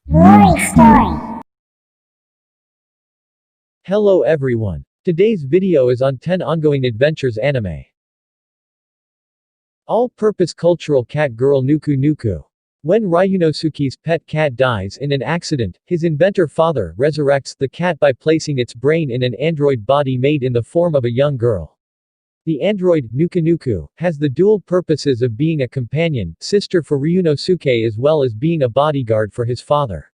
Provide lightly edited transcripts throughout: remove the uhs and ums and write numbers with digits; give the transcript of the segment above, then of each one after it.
Rory Story. Hello everyone. Today's video is on 10 ongoing adventures anime. All-purpose cultural cat girl Nuku Nuku. When Ryunosuke's pet cat dies in an accident, his inventor father resurrects the cat by placing its brain in an android body made in the form of a young girl. The android, Nuku Nuku, has the dual purposes of being a companion, sister for Ryunosuke as well as being a bodyguard for his father.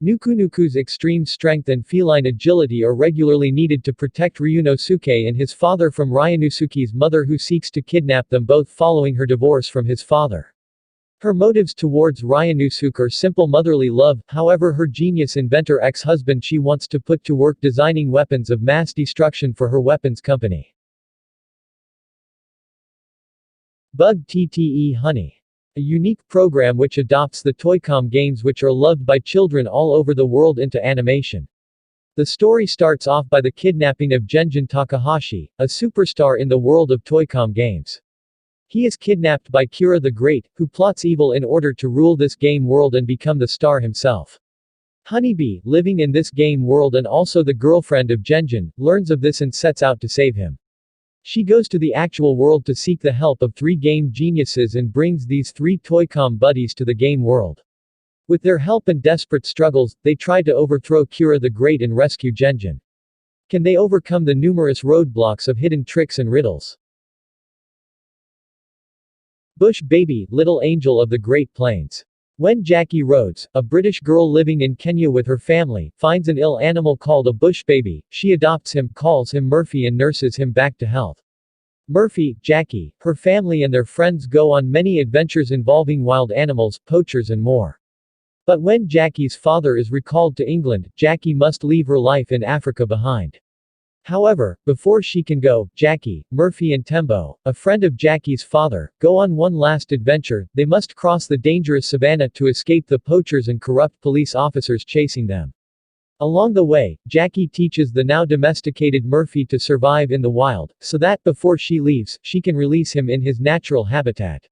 Nukunuku's extreme strength and feline agility are regularly needed to protect Ryunosuke and his father from Ryunosuke's mother who seeks to kidnap them both following her divorce from his father. Her motives towards Ryunosuke are simple motherly love, however her genius inventor ex-husband she wants to put to work designing weapons of mass destruction for her weapons company. Bug TTE Honey. A unique program which adopts the Toy-Com games which are loved by children all over the world into animation. The story starts off by the kidnapping of Genjin Takahashi, a superstar in the world of Toy-Com games. He is kidnapped by Kira the Great, who plots evil in order to rule this game world and become the star himself. Honeybee, living in this game world and also the girlfriend of Genjin, learns of this and sets out to save him. She goes to the actual world to seek the help of 3 game geniuses and brings these 3 Toy-Com buddies to the game world. With their help and desperate struggles, they try to overthrow Kira the Great and rescue Genjin. Can they overcome the numerous roadblocks of hidden tricks and riddles? Bush Baby, Little Angel of the Great Plains. When Jackie Rhodes, a British girl living in Kenya with her family, finds an ill animal called a bush baby, she adopts him, calls him Murphy and nurses him back to health. Murphy, Jackie, her family and their friends go on many adventures involving wild animals, poachers and more. But when Jackie's father is recalled to England, Jackie must leave her life in Africa behind. However, before she can go, Jackie, Murphy and Tembo, a friend of Jackie's father, go on one last adventure. They must cross the dangerous savannah to escape the poachers and corrupt police officers chasing them. Along the way, Jackie teaches the now domesticated Murphy to survive in the wild, so that before she leaves, she can release him in his natural habitat.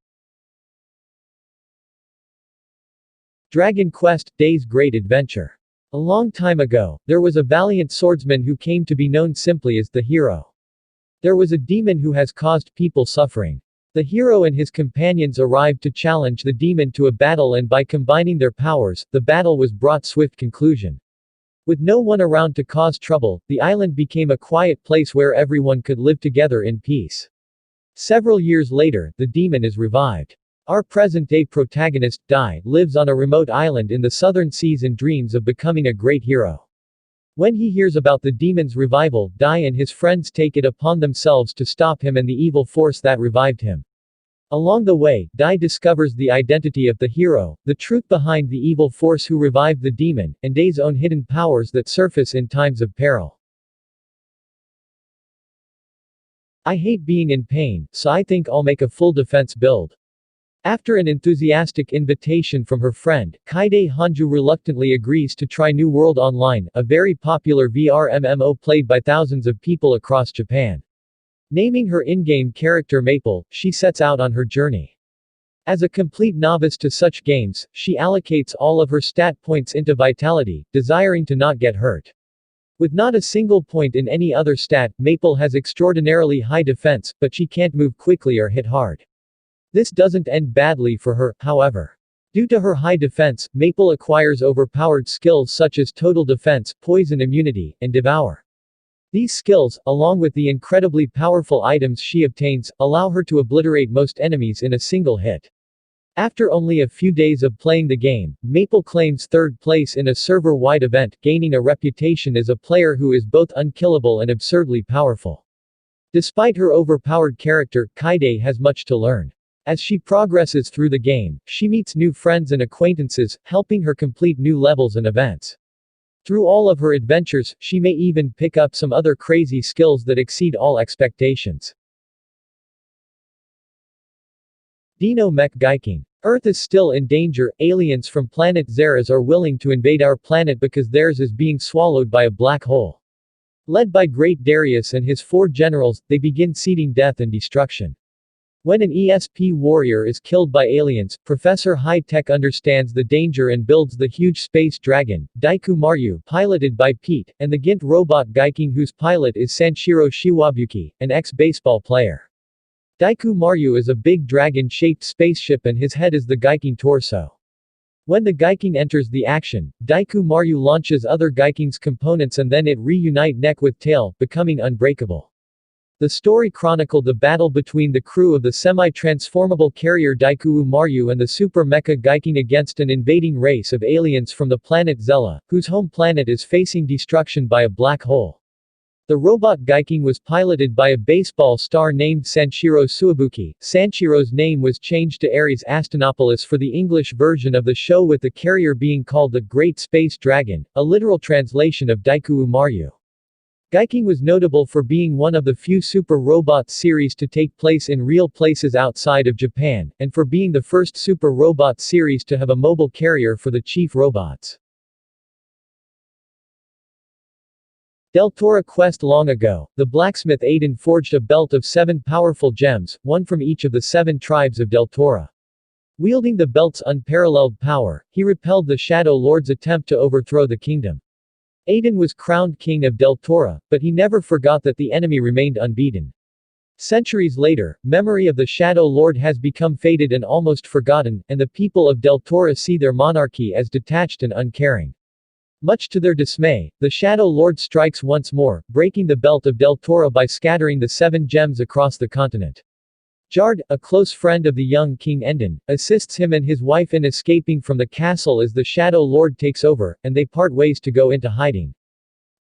Dragon Quest: Day's Great Adventure. A long time ago, there was a valiant swordsman who came to be known simply as the hero. There was a demon who has caused people suffering. The hero and his companions arrived to challenge the demon to a battle, and by combining their powers, the battle was brought swift conclusion. With no one around to cause trouble, the island became a quiet place where everyone could live together in peace. Several years later, the demon is revived. Our present-day protagonist, Dai, lives on a remote island in the southern seas and dreams of becoming a great hero. When he hears about the demon's revival, Dai and his friends take it upon themselves to stop him and the evil force that revived him. Along the way, Dai discovers the identity of the hero, the truth behind the evil force who revived the demon, and Dai's own hidden powers that surface in times of peril. I hate being in pain, so I think I'll make a full defense build. After an enthusiastic invitation from her friend, Kaide Hanju reluctantly agrees to try New World Online, a very popular VR MMO played by thousands of people across Japan. Naming her in-game character Maple, she sets out on her journey. As a complete novice to such games, she allocates all of her stat points into Vitality, desiring to not get hurt. With not a single point in any other stat, Maple has extraordinarily high defense, but she can't move quickly or hit hard. This doesn't end badly for her, however. Due to her high defense, Maple acquires overpowered skills such as Total Defense, Poison Immunity, and Devour. These skills, along with the incredibly powerful items she obtains, allow her to obliterate most enemies in a single hit. After only a few days of playing the game, Maple claims 3rd place in a server-wide event, gaining a reputation as a player who is both unkillable and absurdly powerful. Despite her overpowered character, Kaide has much to learn. As she progresses through the game, she meets new friends and acquaintances, helping her complete new levels and events. Through all of her adventures, she may even pick up some other crazy skills that exceed all expectations. Dino Mech Gaiking. Earth is still in danger. Aliens from planet Xeris are willing to invade our planet because theirs is being swallowed by a black hole. Led by Great Darius and his 4 generals, they begin seeding death and destruction. When an ESP warrior is killed by aliens, Professor High-Tech understands the danger and builds the huge space dragon, Daiku Maryu, piloted by Pete, and the Gint robot Gaiking, whose pilot is Sanshiro Shiwabuki, an ex-baseball player. Daiku Maryu is a big dragon-shaped spaceship and his head is the Gaiking torso. When the Gaiking enters the action, Daiku Maryu launches other Gaiking's components and then it reunite neck with tail, becoming unbreakable. The story chronicled the battle between the crew of the semi-transformable carrier Daiku Maryu and the super mecha Gaiking against an invading race of aliens from the planet Zella, whose home planet is facing destruction by a black hole. The robot Gaiking was piloted by a baseball star named Sanshiro Suwabuki. Sanshiro's name was changed to Ares Astonopoulos for the English version of the show, with the carrier being called the Great Space Dragon, a literal translation of Daiku Maryu. Gaiking was notable for being one of the few super robot series to take place in real places outside of Japan, and for being the first super robot series to have a mobile carrier for the chief robots. Deltora quest. Long ago, the blacksmith Aiden forged a belt of 7 powerful gems, one from each of the 7 tribes of Deltora. Wielding the belt's unparalleled power, he repelled the Shadow Lord's attempt to overthrow the kingdom. Aiden was crowned king of Deltora, but he never forgot that the enemy remained unbeaten. Centuries later, memory of the Shadow Lord has become faded and almost forgotten, and the people of Deltora see their monarchy as detached and uncaring. Much to their dismay, the Shadow Lord strikes once more, breaking the belt of Deltora by scattering the 7 gems across the continent. Jard, a close friend of the young King Endon, assists him and his wife in escaping from the castle as the Shadow Lord takes over, and they part ways to go into hiding.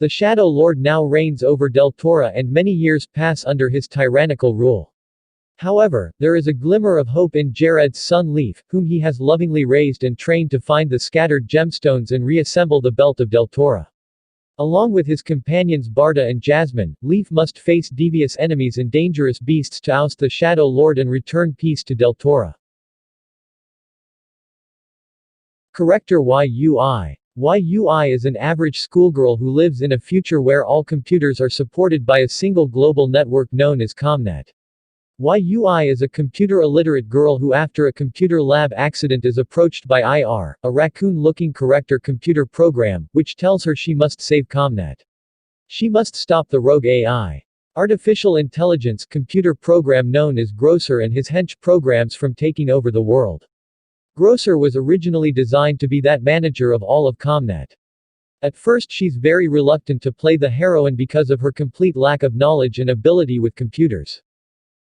The Shadow Lord now reigns over Deltora and many years pass under his tyrannical rule. However, there is a glimmer of hope in Jared's son Leaf, whom he has lovingly raised and trained to find the scattered gemstones and reassemble the belt of Deltora. Along with his companions Barda and Jasmine, Leaf must face devious enemies and dangerous beasts to oust the Shadow Lord and return peace to Deltora. Corrector YUI. YUI is an average schoolgirl who lives in a future where all computers are supported by a single global network known as ComNet. YUI is a computer-illiterate girl who, after a computer lab accident, is approached by IR, a raccoon-looking corrector computer program, which tells her she must save ComNet. She must stop the rogue AI. Artificial intelligence computer program known as Grocer and his hench programs from taking over the world. Grocer was originally designed to be that manager of all of ComNet. At first she's very reluctant to play the heroine because of her complete lack of knowledge and ability with computers.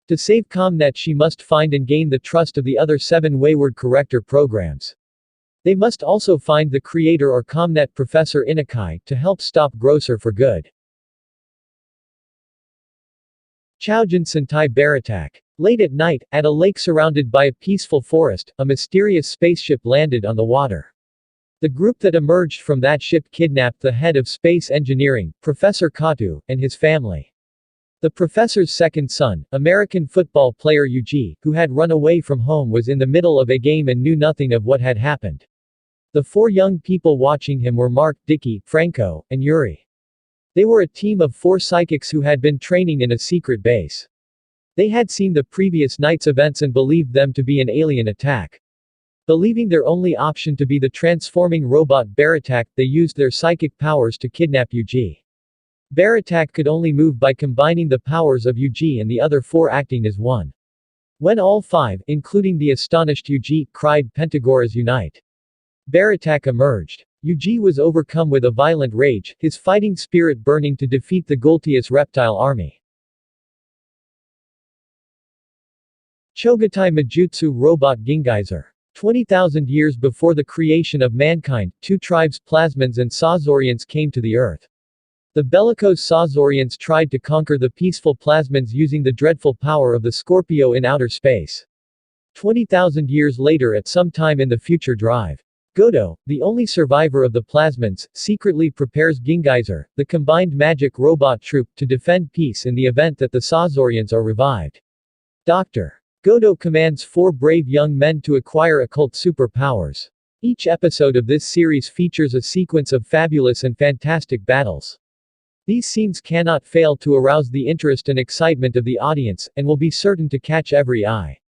To save ComNet she must find and gain the trust of the other 7 wayward corrector programs. They must also find the creator or ComNet Professor Inakai, to help stop Grocer for good. Choujin Sentai Baratak. Late at night, at a lake surrounded by a peaceful forest, a mysterious spaceship landed on the water. The group that emerged from that ship kidnapped the head of space engineering, Professor Katu, and his family. The professor's second son, American football player Yuji, who had run away from home, was in the middle of a game and knew nothing of what had happened. The 4 young people watching him were Mark, Dicky, Franco, and Yuri. They were a team of 4 psychics who had been training in a secret base. They had seen the previous night's events and believed them to be an alien attack. Believing their only option to be the transforming robot Baratak, they used their psychic powers to kidnap Yuji. Baratak could only move by combining the powers of Yuji and the other 4 acting as one. When all 5, including the astonished Yuji, cried Pentagoras unite, Baratak emerged. Yuji was overcome with a violent rage, his fighting spirit burning to defeat the Gultius reptile army. Chogatai Majutsu Robot Gingaiser. 20,000 years before the creation of mankind, 2 tribes, Plasmons and Sazorians, came to the earth. The bellicose Sazorians tried to conquer the peaceful Plasmons using the dreadful power of the Scorpio in outer space. 20,000 years later, at some time in the future, Drive Godo, the only survivor of the Plasmons, secretly prepares Gingaiser, the combined magic robot troupe, to defend peace in the event that the Sazorians are revived. Dr. Godo commands 4 brave young men to acquire occult superpowers. Each episode of this series features a sequence of fabulous and fantastic battles. These scenes cannot fail to arouse the interest and excitement of the audience, and will be certain to catch every eye.